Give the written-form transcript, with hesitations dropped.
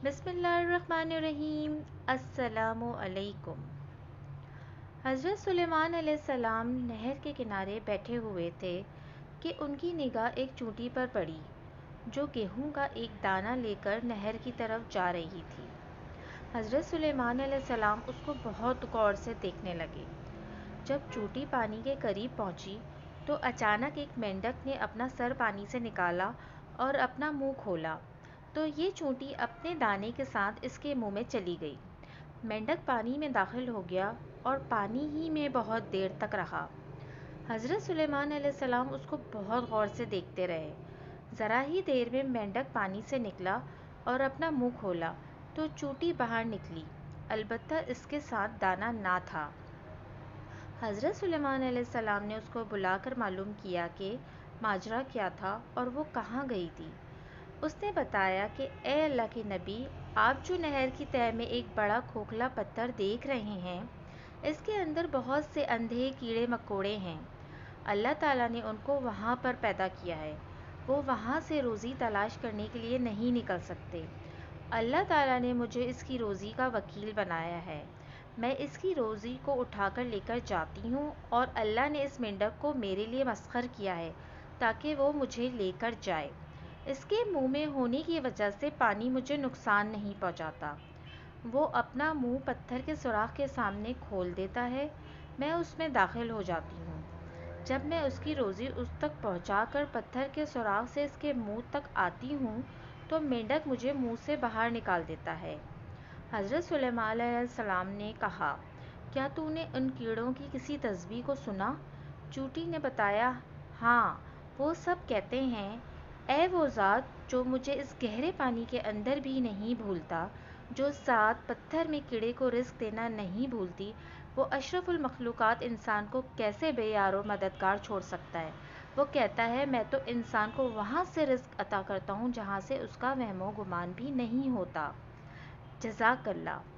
بسم اللہ الرحمن الرحیم۔ السلام علیکم۔ حضرت سلیمان علیہ السلام نہر کے کنارے بیٹھے ہوئے تھے کہ ان کی نگاہ ایک چونٹی پر پڑی جو گیہوں کا ایک دانہ لے کر نہر کی طرف جا رہی تھی۔ حضرت سلیمان علیہ السلام اس کو بہت غور سے دیکھنے لگے۔ جب چونٹی پانی کے قریب پہنچی تو اچانک ایک مینڈک نے اپنا سر پانی سے نکالا اور اپنا منہ کھولا تو یہ چونٹی اپنے دانے کے ساتھ اس کے منہ میں چلی گئی۔ مینڈک پانی میں داخل ہو گیا اور پانی ہی میں بہت دیر تک رہا۔ حضرت سلیمان علیہ السلام اس کو بہت غور سے دیکھتے رہے۔ ذرا ہی دیر میں مینڈک پانی سے نکلا اور اپنا منہ کھولا تو چونٹی باہر نکلی، البتہ اس کے ساتھ دانہ نہ تھا۔ حضرت سلیمان علیہ السلام نے اس کو بلا کر معلوم کیا کہ ماجرا کیا تھا اور وہ کہاں گئی تھی۔ اس نے بتایا کہ اے اللہ کے نبی، آپ جو نہر کی تہہ میں ایک بڑا کھوکھلا پتھر دیکھ رہے ہیں، اس کے اندر بہت سے اندھے کیڑے مکوڑے ہیں۔ اللہ تعالیٰ نے ان کو وہاں پر پیدا کیا ہے، وہ وہاں سے روزی تلاش کرنے کے لیے نہیں نکل سکتے۔ اللہ تعالیٰ نے مجھے اس کی روزی کا وکیل بنایا ہے، میں اس کی روزی کو اٹھا کر لے کر جاتی ہوں، اور اللہ نے اس مینڈک کو میرے لیے مسخر کیا ہے تاکہ وہ مجھے لے کر جائے۔ اس کے منہ میں ہونے کی وجہ سے پانی مجھے نقصان نہیں پہنچاتا۔ وہ اپنا منہ پتھر کے سوراخ کے سامنے کھول دیتا ہے، میں اس میں داخل ہو جاتی ہوں۔ جب میں اس کی روزی اس تک پہنچا کر پتھر کے سوراخ سے اس کے منہ تک آتی ہوں تو مینڈک مجھے منہ سے باہر نکال دیتا ہے۔ حضرت سلیمان علیہ السلام نے کہا، کیا تو نے ان کیڑوں کی کسی تسبیح کو سنا؟ چونٹی نے بتایا، ہاں، وہ سب کہتے ہیں، اے وہ ذات جو مجھے اس گہرے پانی کے اندر بھی نہیں بھولتا، جو ذات پتھر میں کیڑے کو رزق دینا نہیں بھولتی، وہ اشرف المخلوقات انسان کو کیسے بے یار و مددگار چھوڑ سکتا ہے؟ وہ کہتا ہے، میں تو انسان کو وہاں سے رزق عطا کرتا ہوں جہاں سے اس کا وہم و گمان بھی نہیں ہوتا۔ جزاک اللہ۔